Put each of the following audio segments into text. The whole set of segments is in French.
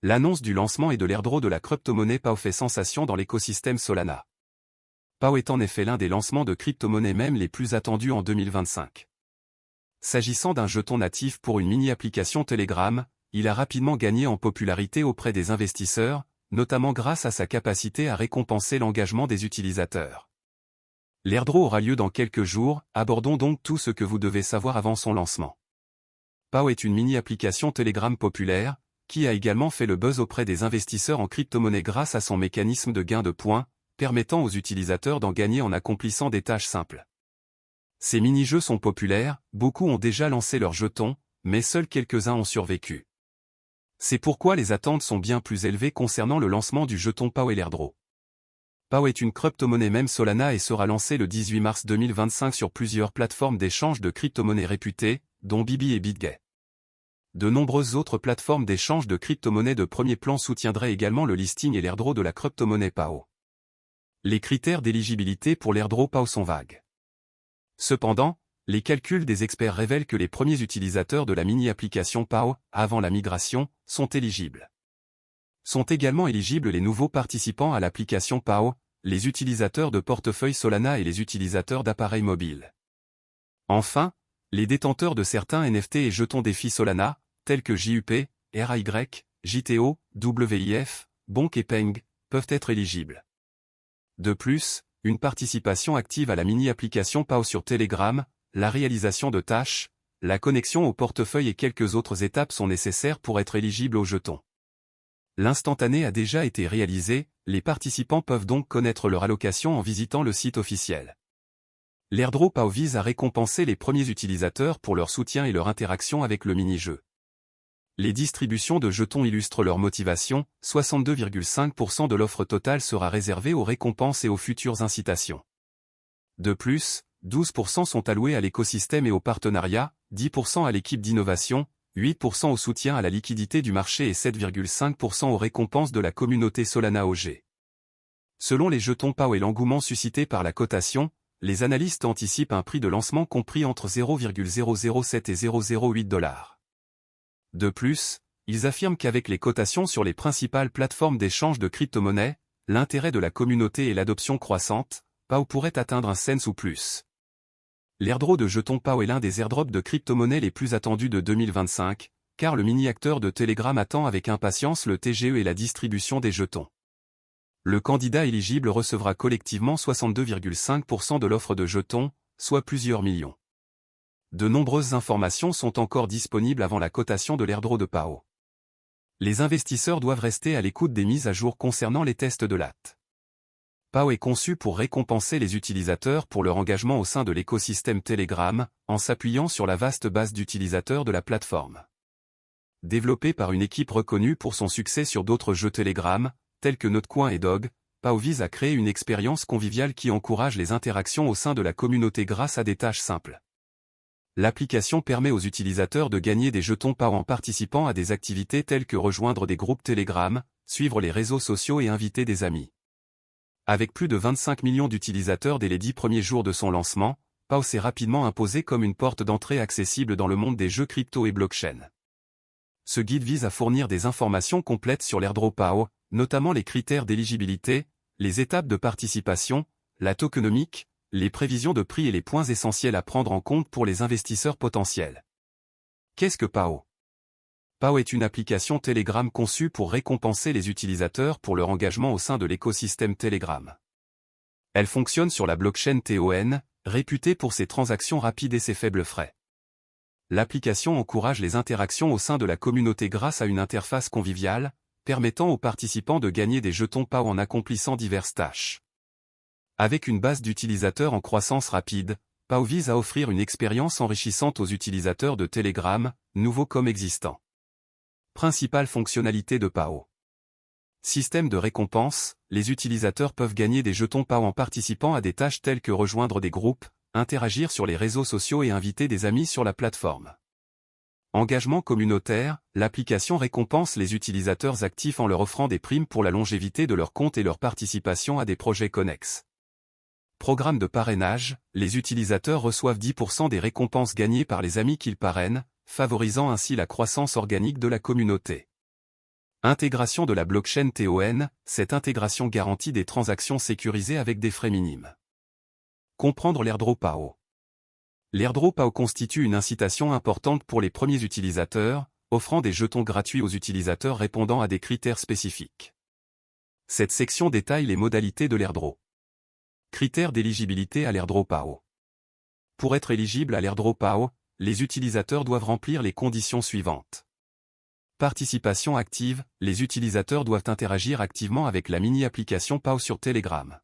L'annonce du lancement et de l'airdrop de la crypto-monnaie PAO fait sensation dans l'écosystème Solana. PAO est en effet l'un des lancements de crypto-monnaies même les plus attendus en 2025. S'agissant d'un jeton natif pour une mini-application Telegram, il a rapidement gagné en popularité auprès des investisseurs, notamment grâce à sa capacité à récompenser l'engagement des utilisateurs. L'airdrop aura lieu dans quelques jours, abordons donc tout ce que vous devez savoir avant son lancement. PAO est une mini-application Telegram populaire, qui a également fait le buzz auprès des investisseurs en crypto-monnaie grâce à son mécanisme de gain de points, permettant aux utilisateurs d'en gagner en accomplissant des tâches simples. Ces mini-jeux sont populaires, beaucoup ont déjà lancé leurs jetons, mais seuls quelques-uns ont survécu. C'est pourquoi les attentes sont bien plus élevées concernant le lancement du jeton PAO et l'airdrop. PAO est une crypto-monnaie même Solana et sera lancée le 18 mars 2025 sur plusieurs plateformes d'échange de crypto-monnaies réputées, dont Bibi et BitGet. De nombreuses autres plateformes d'échange de crypto-monnaies de premier plan soutiendraient également le listing et l'airdrop de la crypto-monnaie PAO. Les critères d'éligibilité pour l'airdrop PAO sont vagues. Cependant, les calculs des experts révèlent que les premiers utilisateurs de la mini-application PAO, avant la migration, sont éligibles. Sont également éligibles les nouveaux participants à l'application PAO, les utilisateurs de portefeuille Solana et les utilisateurs d'appareils mobiles. Enfin, les détenteurs de certains NFT et jetons défis Solana, tels que JUP, RAY, JTO, WIF, Bonk et Peng, peuvent être éligibles. De plus, une participation active à la mini-application PAO sur Telegram, la réalisation de tâches, la connexion au portefeuille et quelques autres étapes sont nécessaires pour être éligibles au jeton. L'instantané a déjà été réalisé, les participants peuvent donc connaître leur allocation en visitant le site officiel. L'airdrop PAO vise à récompenser les premiers utilisateurs pour leur soutien et leur interaction avec le mini-jeu. Les distributions de jetons illustrent leur motivation, 62,5% de l'offre totale sera réservée aux récompenses et aux futures incitations. De plus, 12% sont alloués à l'écosystème et au partenariat, 10% à l'équipe d'innovation, 8% au soutien à la liquidité du marché et 7,5% aux récompenses de la communauté Solana OG. Selon les jetons PAO et l'engouement suscité par la cotation, les analystes anticipent un prix de lancement compris entre 0,007 et 0,08 $. De plus, ils affirment qu'avec les cotations sur les principales plateformes d'échange de crypto-monnaies, l'intérêt de la communauté et l'adoption croissante, PAO pourrait atteindre un cent ou plus. L'airdrop de jetons PAO est l'un des airdrops de crypto-monnaies les plus attendus de 2025, car le mini-acteur de Telegram attend avec impatience le TGE et la distribution des jetons. Le candidat éligible recevra collectivement 62,5% de l'offre de jetons, soit plusieurs millions. De nombreuses informations sont encore disponibles avant la cotation de l'airdrop de PAO. Les investisseurs doivent rester à l'écoute des mises à jour concernant les tests de l'AT. PAO est conçu pour récompenser les utilisateurs pour leur engagement au sein de l'écosystème Telegram, en s'appuyant sur la vaste base d'utilisateurs de la plateforme. Développé par une équipe reconnue pour son succès sur d'autres jeux Telegram, tels que Notecoin et Dog, PAO vise à créer une expérience conviviale qui encourage les interactions au sein de la communauté grâce à des tâches simples. L'application permet aux utilisateurs de gagner des jetons PAO en participant à des activités telles que rejoindre des groupes Telegram, suivre les réseaux sociaux et inviter des amis. Avec plus de 25 millions d'utilisateurs dès les 10 premiers jours de son lancement, PAO s'est rapidement imposé comme une porte d'entrée accessible dans le monde des jeux crypto et blockchain. Ce guide vise à fournir des informations complètes sur l'airdrop PAO, notamment les critères d'éligibilité, les étapes de participation, la tokenomique, les prévisions de prix et les points essentiels à prendre en compte pour les investisseurs potentiels. Qu'est-ce que PAO ? PAO est une application Telegram conçue pour récompenser les utilisateurs pour leur engagement au sein de l'écosystème Telegram. Elle fonctionne sur la blockchain TON, réputée pour ses transactions rapides et ses faibles frais. L'application encourage les interactions au sein de la communauté grâce à une interface conviviale, permettant aux participants de gagner des jetons PAO en accomplissant diverses tâches. Avec une base d'utilisateurs en croissance rapide, PAO vise à offrir une expérience enrichissante aux utilisateurs de Telegram, nouveaux comme existants. Principale fonctionnalité de PAO. Système de récompense, les utilisateurs peuvent gagner des jetons PAO en participant à des tâches telles que rejoindre des groupes, interagir sur les réseaux sociaux et inviter des amis sur la plateforme. Engagement communautaire, l'application récompense les utilisateurs actifs en leur offrant des primes pour la longévité de leur compte et leur participation à des projets connexes. Programme de parrainage, les utilisateurs reçoivent 10% des récompenses gagnées par les amis qu'ils parrainent, favorisant ainsi la croissance organique de la communauté. Intégration de la blockchain TON, cette intégration garantit des transactions sécurisées avec des frais minimes. Comprendre l'airdrop PAO. L'airdrop PAO constitue une incitation importante pour les premiers utilisateurs, offrant des jetons gratuits aux utilisateurs répondant à des critères spécifiques. Cette section détaille les modalités de l'airdrop. Critères d'éligibilité à l'airdrop PAO. Pour être éligible à l'airdrop PAO, les utilisateurs doivent remplir les conditions suivantes. Participation active, les utilisateurs doivent interagir activement avec la mini-application PAO sur Telegram.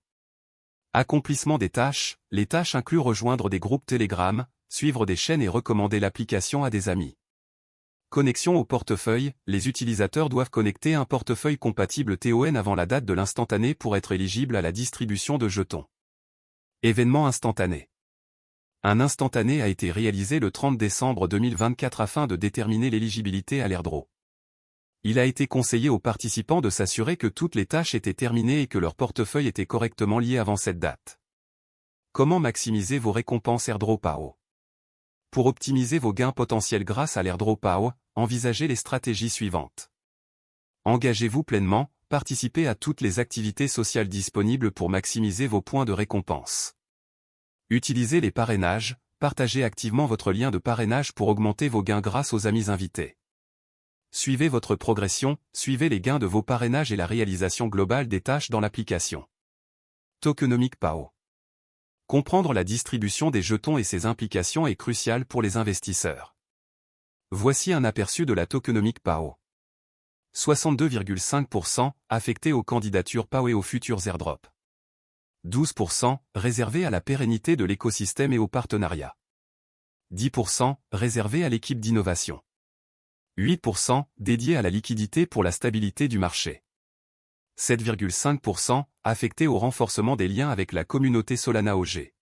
Accomplissement des tâches, les tâches incluent rejoindre des groupes Telegram, suivre des chaînes et recommander l'application à des amis. Connexion au portefeuille, les utilisateurs doivent connecter un portefeuille compatible TON avant la date de l'instantané pour être éligible à la distribution de jetons. Événement instantané. Un instantané a été réalisé le 30 décembre 2024 afin de déterminer l'éligibilité à l'airdrop. Il a été conseillé aux participants de s'assurer que toutes les tâches étaient terminées et que leur portefeuille était correctement lié avant cette date. Comment maximiser vos récompenses airdrop PAO? Pour optimiser vos gains potentiels grâce à l'airdrop PAO, envisagez les stratégies suivantes. Engagez-vous pleinement, participez à toutes les activités sociales disponibles pour maximiser vos points de récompense. Utilisez les parrainages, partagez activement votre lien de parrainage pour augmenter vos gains grâce aux amis invités. Suivez votre progression, suivez les gains de vos parrainages et la réalisation globale des tâches dans l'application. Tokenomics PAO. Comprendre la distribution des jetons et ses implications est crucial pour les investisseurs. Voici un aperçu de la tokenomics PAO. 62,5% affectés aux candidatures PAO et aux futurs airdrops. 12% réservés à la pérennité de l'écosystème et aux partenariats. 10% réservés à l'équipe d'innovation. 8% dédiés à la liquidité pour la stabilité du marché. 7,5% affectés au renforcement des liens avec la communauté Solana OG.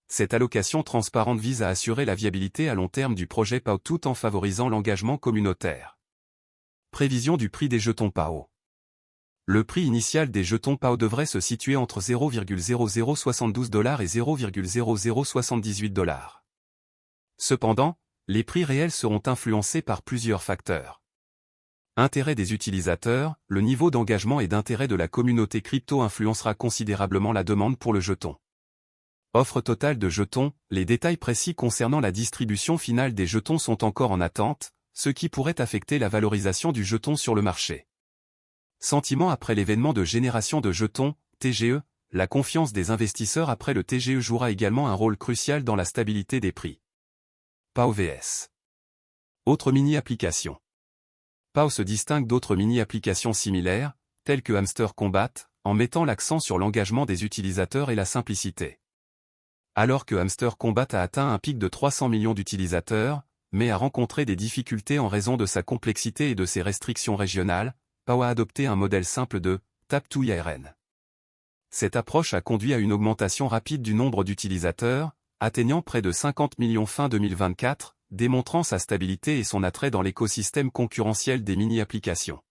Cette allocation transparente vise à assurer la viabilité à long terme du projet PAO tout en favorisant l'engagement communautaire. Prévision du prix des jetons PAO. Le prix initial des jetons PAO devrait se situer entre 0,0072 $ et 0,0078 $. Cependant, les prix réels seront influencés par plusieurs facteurs. Intérêt des utilisateurs, le niveau d'engagement et d'intérêt de la communauté crypto influencera considérablement la demande pour le jeton. Offre totale de jetons, les détails précis concernant la distribution finale des jetons sont encore en attente, ce qui pourrait affecter la valorisation du jeton sur le marché. Sentiment après l'événement de génération de jetons, TGE, la confiance des investisseurs après le TGE jouera également un rôle crucial dans la stabilité des prix. PAO vs. Autre mini-application. PAO se distingue d'autres mini-applications similaires, telles que Hamster Combat, en mettant l'accent sur l'engagement des utilisateurs et la simplicité. Alors que Hamster Combat a atteint un pic de 300 millions d'utilisateurs, mais a rencontré des difficultés en raison de sa complexité et de ses restrictions régionales, PAO a adopté un modèle simple de Tap to IRN. Cette approche a conduit à une augmentation rapide du nombre d'utilisateurs, atteignant près de 50 millions fin 2024, démontrant sa stabilité et son attrait dans l'écosystème concurrentiel des mini-applications.